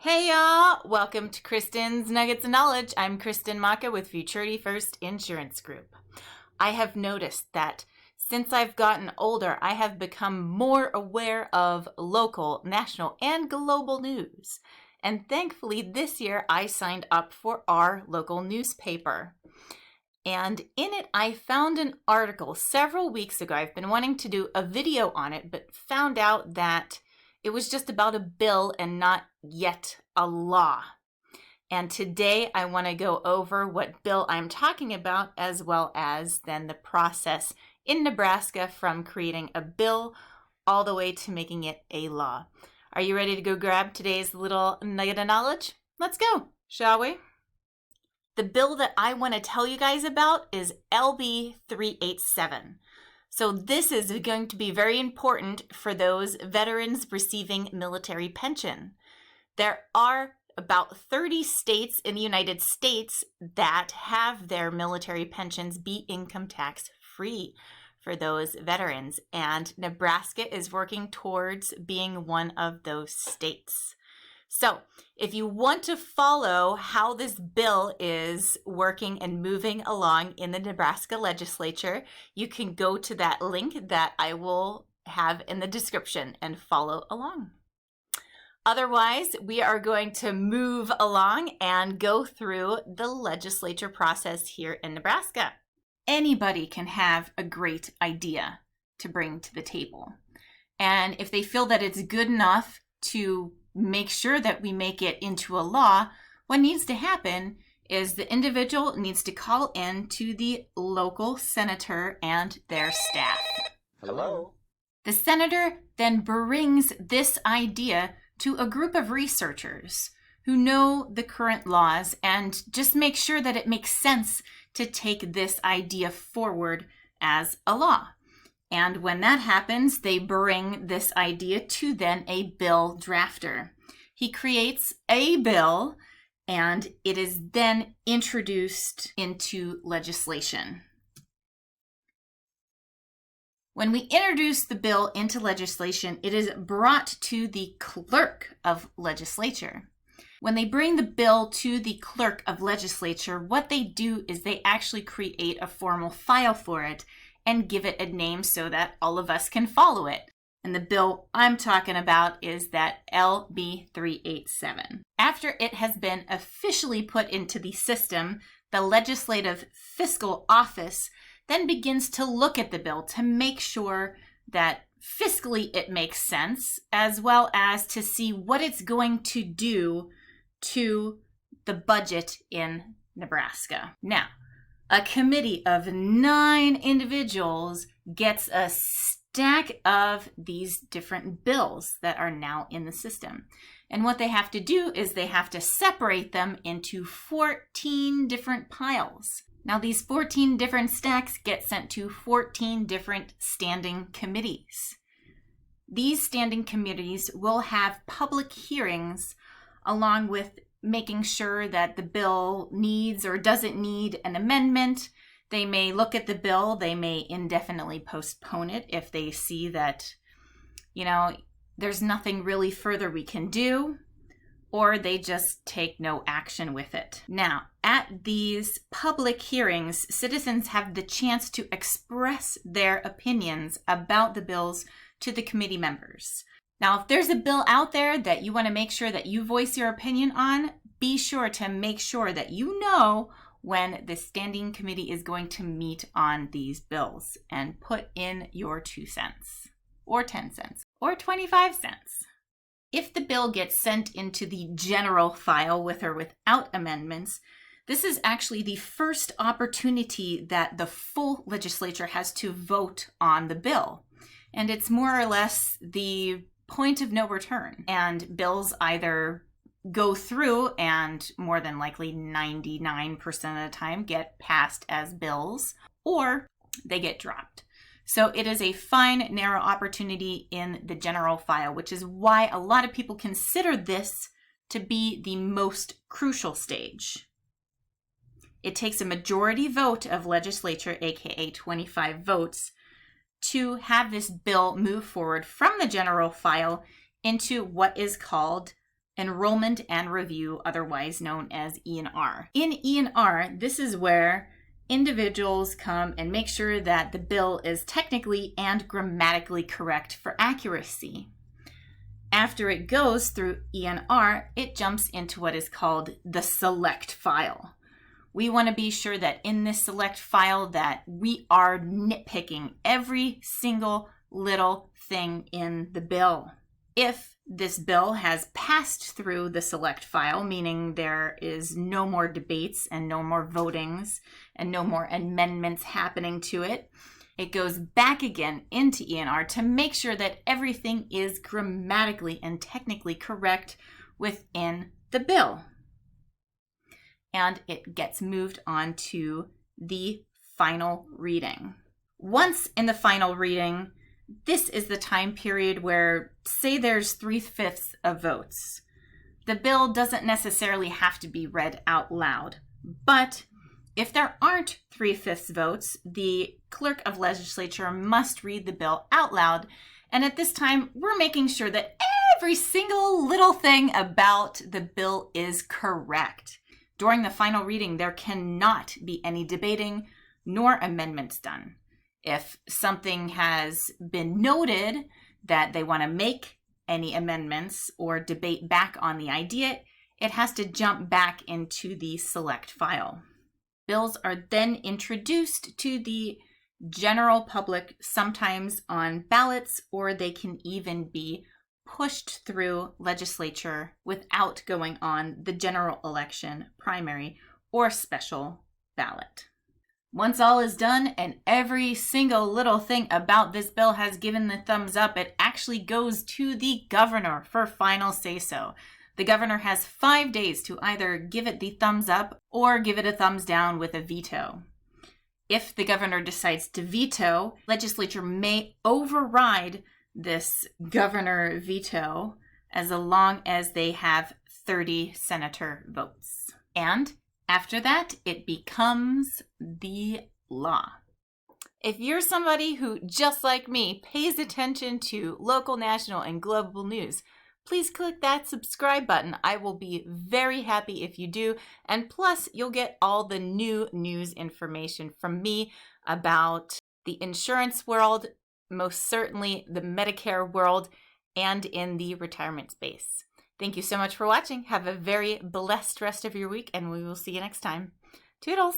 Hey y'all, welcome to Kristen's Nuggets of Knowledge. I'm Kristen Maka with Futurity First Insurance Group. I have noticed that since I've gotten older, I have become more aware of local, national, and global news. And thankfully this year I signed up for our local newspaper. And in it, I found an article several weeks ago. I've been wanting to do a video on it, but found out that it was just about a bill and not yet a law. And today I want to go over what bill I'm talking about, as well as then the process in Nebraska from creating a bill all the way to making it a law. Are you ready to go grab today's little nugget of knowledge? Let's go, shall we? The bill that I want to tell you guys about is LB 387. So this is going to be very important for those veterans receiving military pension. There are about 30 states in the United States that have their military pensions be income tax free for those veterans, and Nebraska is working towards being one of those states. So if you want to follow how this bill is working and moving along in the Nebraska legislature, you can go to that link that I will have in the description and follow along. Otherwise, we are going to move along and go through the legislature process here in Nebraska. Anybody can have a great idea to bring to the table. And if they feel that it's good enough to make sure that we make it into a law, what needs to happen is the individual needs to call in to the local senator and their staff. Hello. The senator then brings this idea to a group of researchers who know the current laws and just make sure that it makes sense to take this idea forward as a law. And when that happens, they bring this idea to then a bill drafter. He creates a bill, and it is then introduced into legislation. When we introduce the bill into legislation, it is brought to the clerk of legislature. When they bring the bill to the clerk of legislature, what they do is they actually create a formal file for it and give it a name so that all of us can follow it. And the bill I'm talking about is that LB 387. After it has been officially put into the system, the Legislative Fiscal Office then begins to look at the bill to make sure that fiscally it makes sense, as well as to see what it's going to do to the budget in Nebraska. Now, a committee of 9 individuals gets a stack of these different bills that are now in the system. And what they have to do is they have to separate them into 14 different piles. Now, these 14 different stacks get sent to 14 different standing committees. These standing committees will have public hearings along with making sure that the bill needs or doesn't need an amendment. They may look at the bill, they may indefinitely postpone it if they see that, there's nothing really further we can do, or they just take no action with it. Now, at these public hearings, citizens have the chance to express their opinions about the bills to the committee members. Now, if there's a bill out there that you want to make sure that you voice your opinion on, be sure to make sure that you know when the standing committee is going to meet on these bills and put in your 2 cents or 10 cents or 25 cents. If the bill gets sent into the general file with or without amendments, this is actually the first opportunity that the full legislature has to vote on the bill. And it's more or less the point of no return. And bills either go through and more than likely 99% of the time get passed as bills, or they get dropped. So it is a fine, narrow opportunity in the general file, which is why a lot of people consider this to be the most crucial stage. It takes a majority vote of legislature, aka 25 votes, to have this bill move forward from the general file into what is called Enrollment and Review, otherwise known as E&R. In E&R, this is where individuals come and make sure that the bill is technically and grammatically correct for accuracy. After it goes through E&R, it jumps into what is called the select file. We want to be sure that in this select file that we are nitpicking every single little thing in the bill. If this bill has passed through the select file, meaning there is no more debates and no more votings and no more amendments happening to it, it goes back again into E&R to make sure that everything is grammatically and technically correct within the bill. And it gets moved on to the final reading. Once in the final reading, this is the time period where, say there's 3/5 of votes. The bill doesn't necessarily have to be read out loud, but if there aren't 3/5 votes, the clerk of legislature must read the bill out loud. And at this time, we're making sure that every single little thing about the bill is correct. During the final reading, there cannot be any debating nor amendments done. If something has been noted that they want to make any amendments or debate back on the idea, it has to jump back into the select file. Bills are then introduced to the general public, sometimes on ballots, or they can even be pushed through legislature without going on the general election, primary, or special ballot. Once all is done and every single little thing about this bill has given the thumbs up, it actually goes to the governor for final say-so. The governor has 5 days to either give it the thumbs up or give it a thumbs down with a veto. If the governor decides to veto, legislature may override this governor veto as long as they have 30 senator votes. And after that, it becomes the law. If you're somebody who, just like me, pays attention to local, national, and global news, please click that subscribe button. I will be very happy if you do. And plus, you'll get all the new news information from me about the insurance world, most certainly the Medicare world, and in the retirement space. Thank you so much for watching. Have a very blessed rest of your week, and we will see you next time. Toodles!